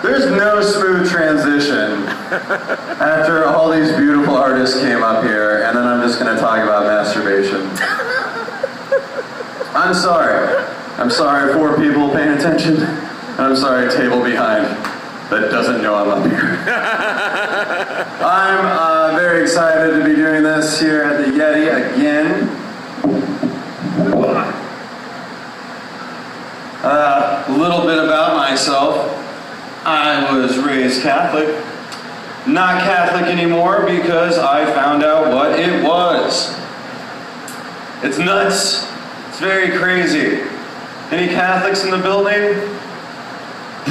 There's no smooth transition after all these beautiful artists came up here, and then I'm just going to talk about masturbation. I'm sorry. I'm sorry for people paying attention, and I'm sorry table behind that doesn't know I'm up here. I'm very excited to be doing this here at the Yeti again. A little bit about myself. I was raised Catholic. Not Catholic anymore because I found out what it was. It's nuts. It's very crazy. Any Catholics in the building?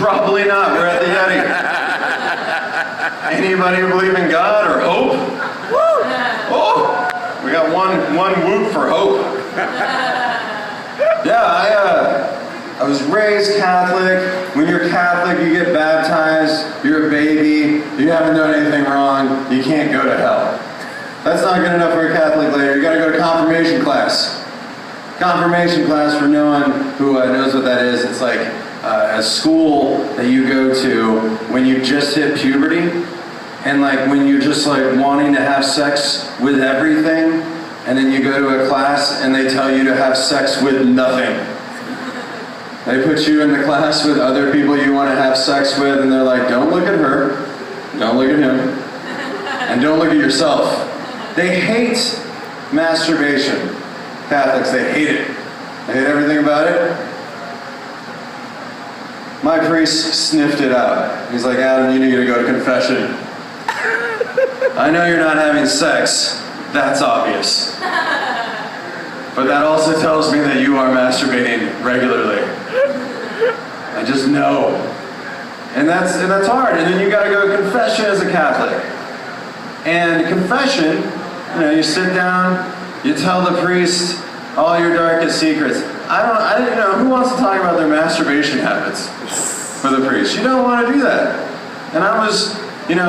Probably not. We're at the Yeti. Anybody believe in God or hope? Woo! Oh! We got one whoop for hope. Yeah, I was raised Catholic. When you're Catholic, you get baptized, you're a baby, you haven't done anything wrong, you can't go to hell. That's not good enough for a Catholic later. You gotta go to confirmation class. Confirmation class, for no one who knows what that is, it's like a school that you go to when you just hit puberty, and like when you're just like wanting to have sex with everything, and then you go to a class and they tell you to have sex with nothing. They put you in the class with other people you want to have sex with, and they're like, don't look at her, don't look at him, and don't look at yourself. They hate masturbation. Catholics, they hate it. They hate everything about it. My priest sniffed it out. He's like, Adam, you need to go to confession. I know you're not having sex. That's obvious. But that also tells me that you are masturbating regularly. I just know. And that's hard. And then you gotta go to confession as a Catholic. And confession, you sit down, you tell the priest all your darkest secrets. I don't know, who wants to talk about their masturbation habits with a priest? You don't want to do that. And I was,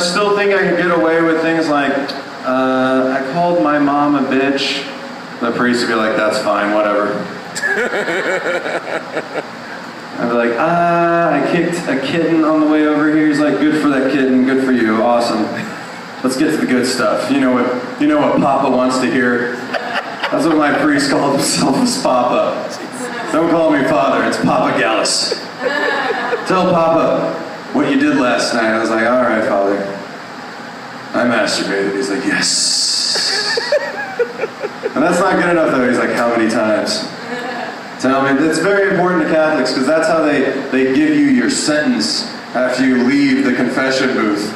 still think I could get away with things like, I called my mom a bitch. The priest would be like, that's fine, whatever. I'd be like, I kicked a kitten on the way over here. He's like, good for that kitten, good for you, awesome. Let's get to the good stuff. You know what Papa wants to hear. That's what my priest called himself, was Papa. Don't call me Father, it's Papa Gallus. Tell Papa what you did last night. I was like, all right, Father. I masturbated. He's like, yes. And that's not good enough, though. He's like, how many times? Tell me. That's very important to Catholics, because that's how they give you your sentence after you leave the confession booth.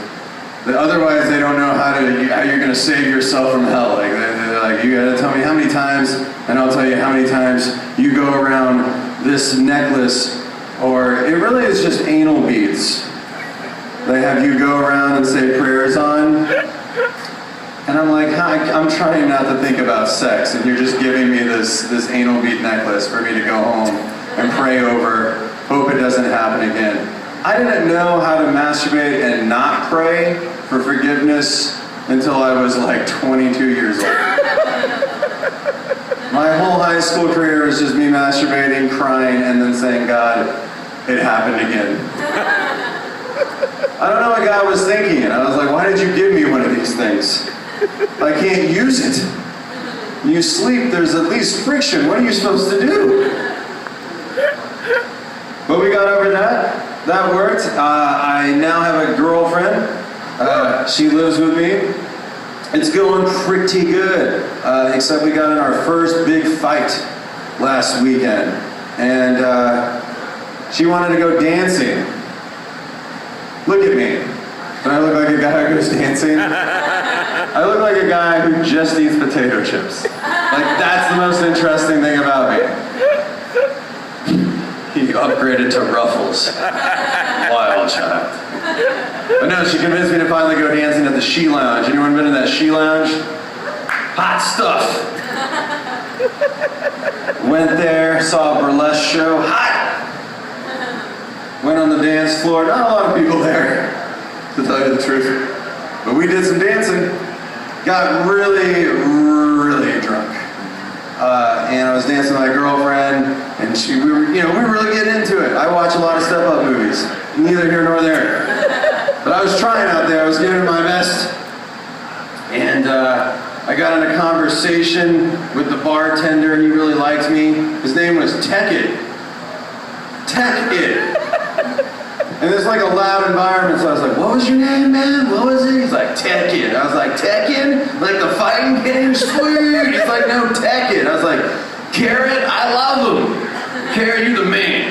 Otherwise, they don't know how you're going to save yourself from hell. Like, they're like, you got to tell me how many times, and I'll tell you how many times you go around this necklace, or it really is just anal beads. They have you go around and say prayers on. And I'm like, I'm trying not to think about sex, and you're just giving me this anal bead necklace for me to go home and pray over, hope it doesn't happen again. I didn't know how to masturbate and not pray for forgiveness until I was like 22 years old. My whole high school career was just me masturbating, crying, and then saying, God, it happened again. I don't know what God was thinking, and I was like, why did you give me one of these things? I can't use it. When you sleep, there's at least friction. What are you supposed to do? But we got over that. That worked. I now have a girlfriend. She lives with me. It's going pretty good, except we got in our first big fight last weekend. And she wanted to go dancing. Look at me. Do I look like a guy who goes dancing? I look like a guy who just eats potato chips. Like, that's the most interesting thing about me. He upgraded to Ruffles. Wild child. But no, she convinced me to finally go dancing at the She Lounge. Anyone been in that She Lounge? Hot stuff. Went there, saw a burlesque show. Hot! Went on the dance floor. Not a lot of people there, to tell you the truth. But we did some dancing. Got really, really drunk. and I was dancing with my girlfriend, and we were really getting into it. I watch a lot of step-up movies, neither here nor there. But I was trying out there, I was giving it my best, and I got in a conversation with the bartender. He really liked me. His name was Tech It. And it's like a loud environment, so I was like, what was your name, man? What was it? He's like, Tekken. I was like, Tekken? Like the fighting game? Sweet! He's like, no, Tekken. I was like, Carrot, I love him. Carrot, you the man.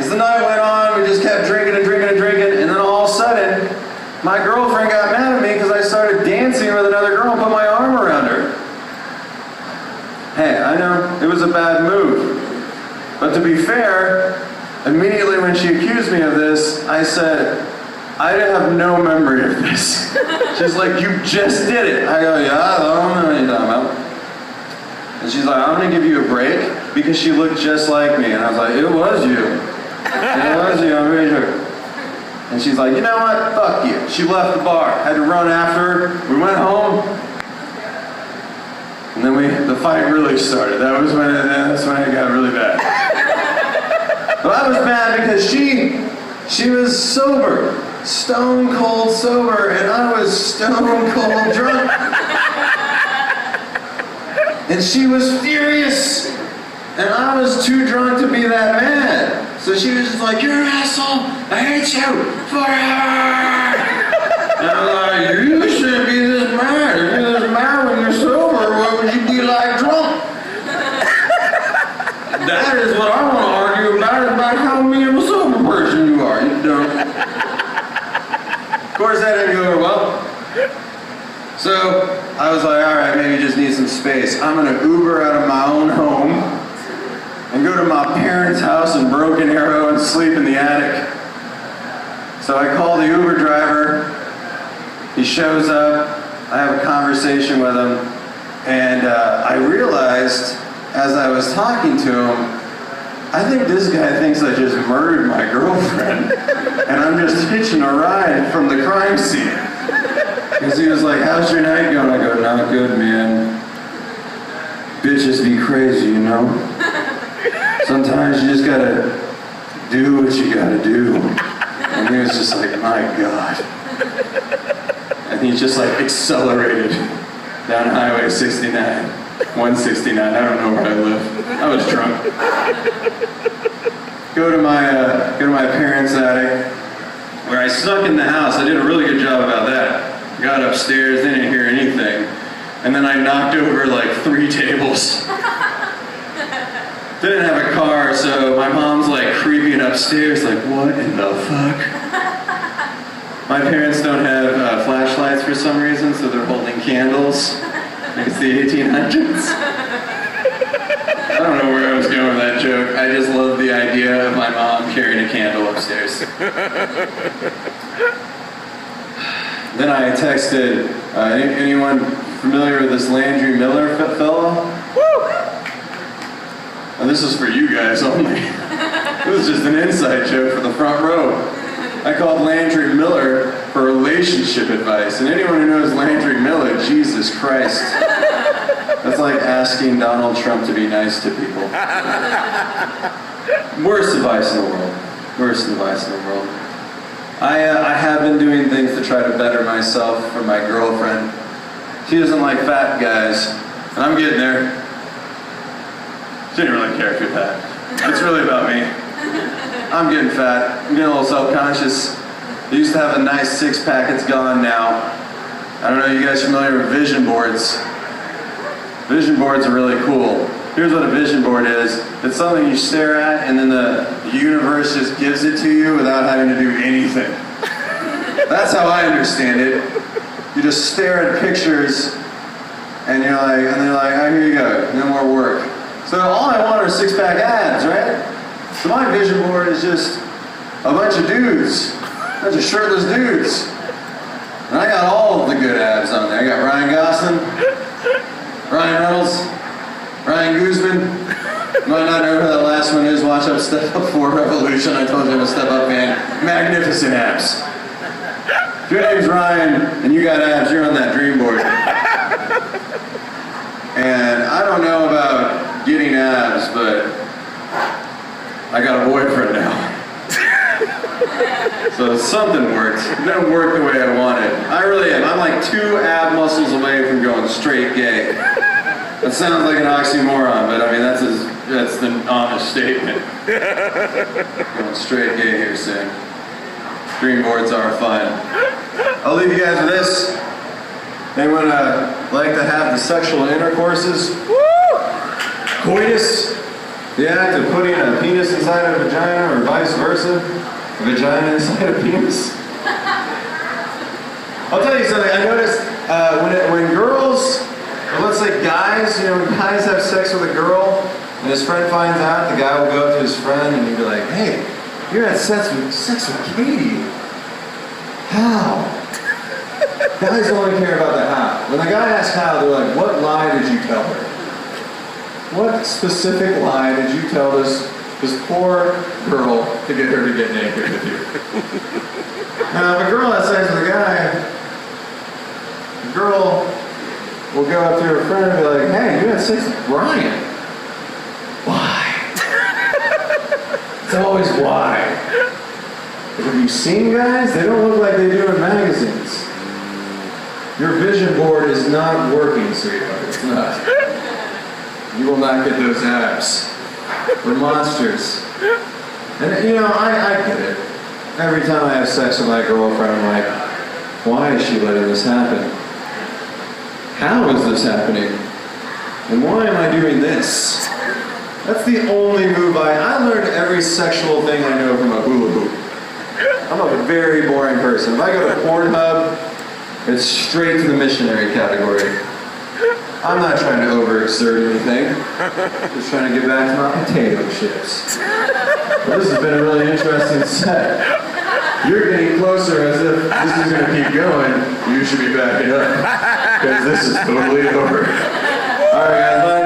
As the night went on, we just kept drinking, and then all of a sudden, my girlfriend got mad at me because I started dancing with another girl and put my arm around her. Hey, I know, it was a bad move. But to be fair, immediately when she accused me of this, I said, I have no memory of this. She's like, you just did it. I go, yeah, I don't know what you're talking about. And she's like, I'm gonna give you a break because she looked just like me. And I was like, it was you. It was you, I'm very sure. And she's like, you know what, fuck you. She left the bar, had to run after her. We went home. And then the fight really started. That's when it got really bad. But I was mad because she was sober, stone cold sober, and I was stone cold drunk. And she was furious, and I was too drunk to be that mad. So she was just like, you're an asshole, I hate you forever. And I was like, you shouldn't be this mad. If you're this mad when you're sober, what would you be like drunk? That is what I want to argue about how mean of a sober person you are, you dumb. Of course, that didn't go over well. So I was like, all right, maybe you just need some space. I'm going to Uber out of my own home and go to my parents' house in Broken Arrow and sleep in the attic. So I call the Uber driver. He shows up. I have a conversation with him. And I realized, as I was talking to him, I think this guy thinks I just murdered my girlfriend, and I'm just hitching a ride from the crime scene. Because he was like, how's your night going? I go, not good, man. Bitches be crazy, you know? Sometimes you just gotta do what you gotta do. And he was just like, my God. And he just like accelerated down Highway 69. 169, I don't know where I live. I was drunk. Go to my parents' attic, where I snuck in the house. I did a really good job about that. Got upstairs, they didn't hear anything. And then I knocked over like 3 tables. Didn't have a car, so my mom's like creeping upstairs, like, what in the fuck? My parents don't have flashlights for some reason, so they're holding candles. It's the 1800s. I don't know where I was going with that joke. I just love the idea of my mom carrying a candle upstairs. Then I texted, anyone familiar with this Landry Miller fella? Woo! And this is for you guys only. It was just an inside joke for the front row. I called Landry Miller for relationship advice. And anyone who knows Landry Miller, Jesus Christ. That's like asking Donald Trump to be nice to people. Worst advice in the world. Worst advice in the world. I have been doing things to try to better myself for my girlfriend. She doesn't like fat guys, and I'm getting there. She didn't really care if you're fat. It's really about me. I'm getting fat. I'm getting a little self-conscious. I used to have a nice six-pack. It's gone now. I don't know, you guys familiar with vision boards? Vision boards are really cool. Here's what a vision board is. It's something you stare at, and then the universe just gives it to you without having to do anything. That's how I understand it. You just stare at pictures, and they're like, oh, here you go, no more work. So all I want are six-pack abs, right? So my vision board is just a bunch of dudes, a bunch of shirtless dudes. And I got all of the good abs on there. I got Ryan Gosling, Ryan Reynolds, Ryan Guzman. You might not know who that last one is. Watch up Step Up 4 Revolution. I told you I'm a Step Up fan. Magnificent abs. If your name's Ryan and you got abs, you're on that dream board. And I don't know about getting abs, but I got a boyfriend now. So something worked. It didn't work the way I wanted. I really am. I'm like 2 ab muscles away from going straight gay. That sounds like an oxymoron, but I mean, that's the honest statement. Going straight gay here soon. Dream boards are fun. I'll leave you guys with this. Anyone like to have the sexual intercourses? Woo! Coitus, the act of putting a penis inside a vagina, or vice versa. A vagina inside a penis. I'll tell you something. I noticed when girls, or let's say guys, when guys have sex with a girl, and his friend finds out, the guy will go up to his friend and he'll be like, "Hey, you had sex with Katie. How?" Guys only care about the how. When the guy asks how, they're like, "What lie did you tell her? What specific lie did you tell this poor girl to get her to get naked with you?" Now, if a girl has sex with a guy, the girl will go up to her friend and be like, "Hey, you had sex with Brian. Why?" It's always why. But have you seen guys? They don't look like they do in magazines. Your vision board is not working, sweetheart. It's not. You will not get those abs. We're monsters. And I get it. Every time I have sex with my girlfriend, I'm like, why is she letting this happen? How is this happening? And why am I doing this? That's the only move I learned every sexual thing I know from a hula hoop. I'm a very boring person. If I go to Pornhub, it's straight to the missionary category. I'm not trying to overexert anything. Just trying to get back to my potato chips. Well, this has been a really interesting set. You're getting closer as if this is going to keep going. You should be backing up. Because this is totally over. All right, guys.